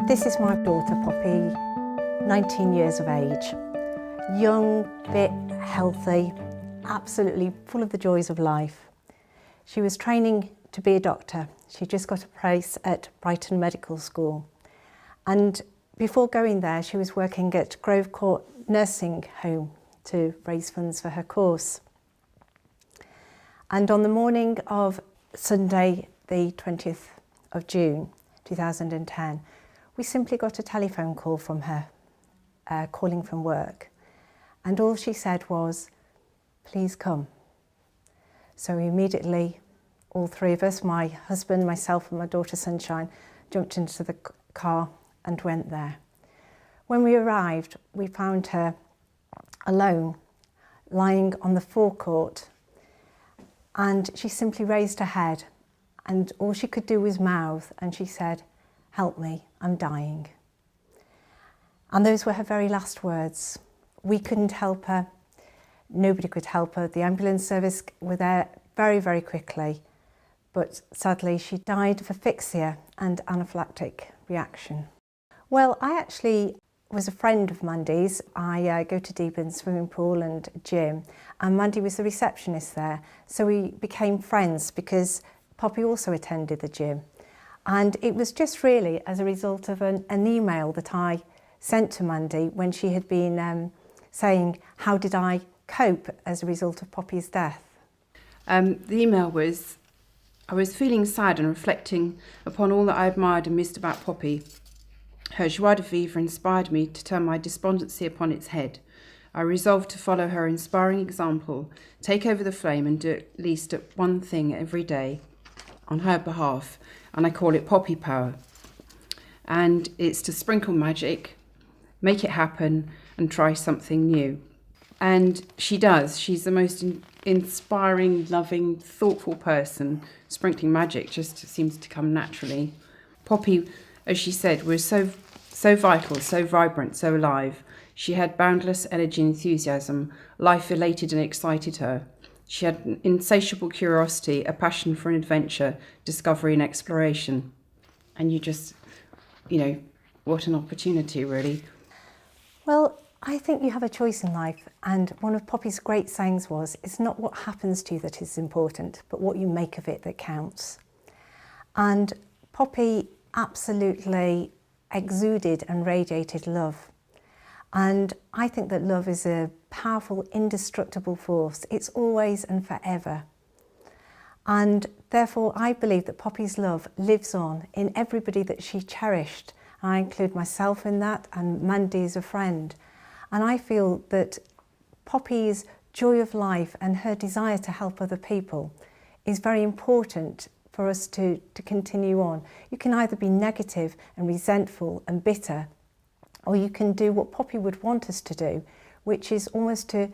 This is my daughter Poppy, 19 years of age. Young, fit, healthy, absolutely full of the joys of life. She was training to be a doctor. She just got a place at Brighton Medical School. And before going there, she was working at Grove Court Nursing Home to raise funds for her course. And on the morning of Sunday, the 20th of June, 2010, we simply got a telephone call from her, calling from work. And all she said was, "Please come." So immediately, all three of us, my husband, myself and my daughter Sunshine, jumped into the car and went there. When we arrived, we found her alone, lying on the forecourt, and she simply raised her head, and all she could do was mouth, and she said, "Help me, I'm dying." And those were her very last words. We couldn't help her. Nobody could help her. The ambulance service were there very, very quickly. But sadly, she died of asphyxia and anaphylactic reaction. Well, I actually was a friend of Mandy's. I go to Deben swimming pool and gym, and Mandy was the receptionist there. So we became friends because Poppy also attended the gym. And it was just really as a result of an email that I sent to Mandy when she had been saying, how did I cope as a result of Poppy's death? The email was, I was feeling sad and reflecting upon all that I admired and missed about Poppy. Her joie de vivre inspired me to turn my despondency upon its head. I resolved to follow her inspiring example, take over the flame and do at least one thing every day on her behalf, and I call it Poppy Power. And it's to sprinkle magic, make it happen, and try something new. And she does. She's the most inspiring, loving, thoughtful person. Sprinkling magic just seems to come naturally. Poppy, as she said, was so vital, so vibrant, so alive. She had boundless energy and enthusiasm. Life elated and excited her. She had an insatiable curiosity, a passion for an adventure, discovery and exploration. And you just, what an opportunity, really. Well, I think you have a choice in life, and one of Poppy's great sayings was, it's not what happens to you that is important, but what you make of it that counts. And Poppy absolutely exuded and radiated love. And I think that love is a powerful, indestructible force. It's always and forever. And therefore, I believe that Poppy's love lives on in everybody that she cherished. I include myself in that, and Mandy as a friend. And I feel that Poppy's joy of life and her desire to help other people is very important for us to continue on. You can either be negative and resentful and bitter, or you can do what Poppy would want us to do, which is almost to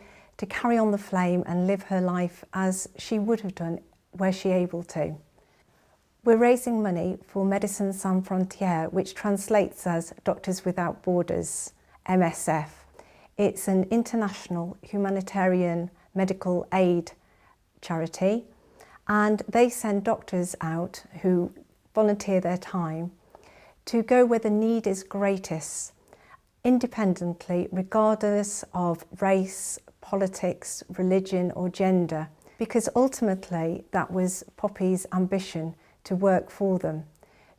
carry on the flame and live her life as she would have done were she able to. We're raising money for Médecins Sans Frontières, which translates as Doctors Without Borders, MSF. It's an international humanitarian medical aid charity, and they send doctors out who volunteer their time to go where the need is greatest, independently, regardless of race, politics, religion or gender, because ultimately that was Poppy's ambition, to work for them.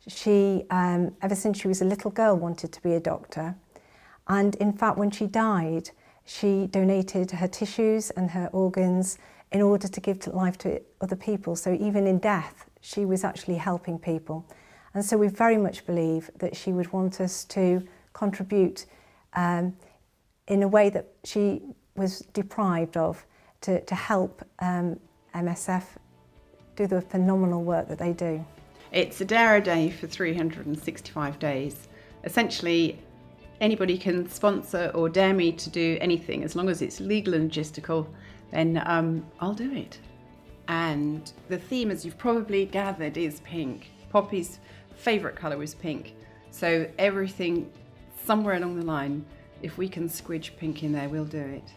She, ever since she was a little girl, wanted to be a doctor. And in fact, when she died, she donated her tissues and her organs in order to give life to other people. So even in death, she was actually helping people. And so we very much believe that she would want us to contribute in a way that she was deprived of, to help MSF do the phenomenal work that they do. It's a dare a day for 365 days. Essentially, anybody can sponsor or dare me to do anything. As long as it's legal and logistical, then I'll do it. And the theme, as you've probably gathered, is pink. Poppy's favourite colour was pink. So everything, somewhere along the line, if we can squidge pink in there, we'll do it.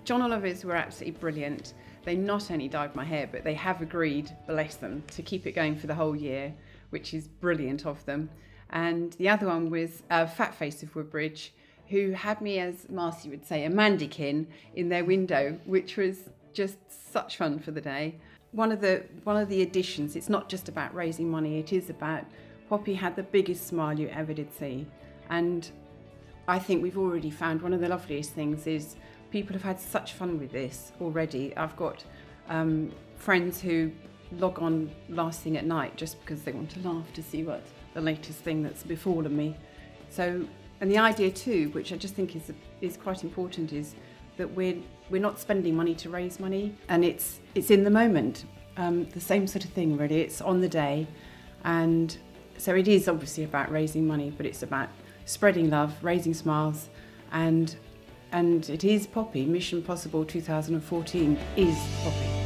John Oliver's were absolutely brilliant. They not only dyed my hair, but they have agreed, bless them, to keep it going for the whole year. which is brilliant of them. And the other one was Fat Face of Woodbridge, who had me, as Marcy would say, a mandykin in their window, which was just such fun for the day. One of the additions, it's not just about raising money, it is about Poppy had the biggest smile you ever did see. And I think we've already found one of the loveliest things is people have had such fun with this already. I've got friends who log on last thing at night just because they want to laugh to see what the latest thing that's befallen me. So, and the idea too, which I just think is quite important, is that we're not spending money to raise money, and it's in the moment. The same sort of thing really, it's on the day. And so it is obviously about raising money, but it's about spreading love, raising smiles, and it is Poppy. Mission Possible 2014 is Poppy.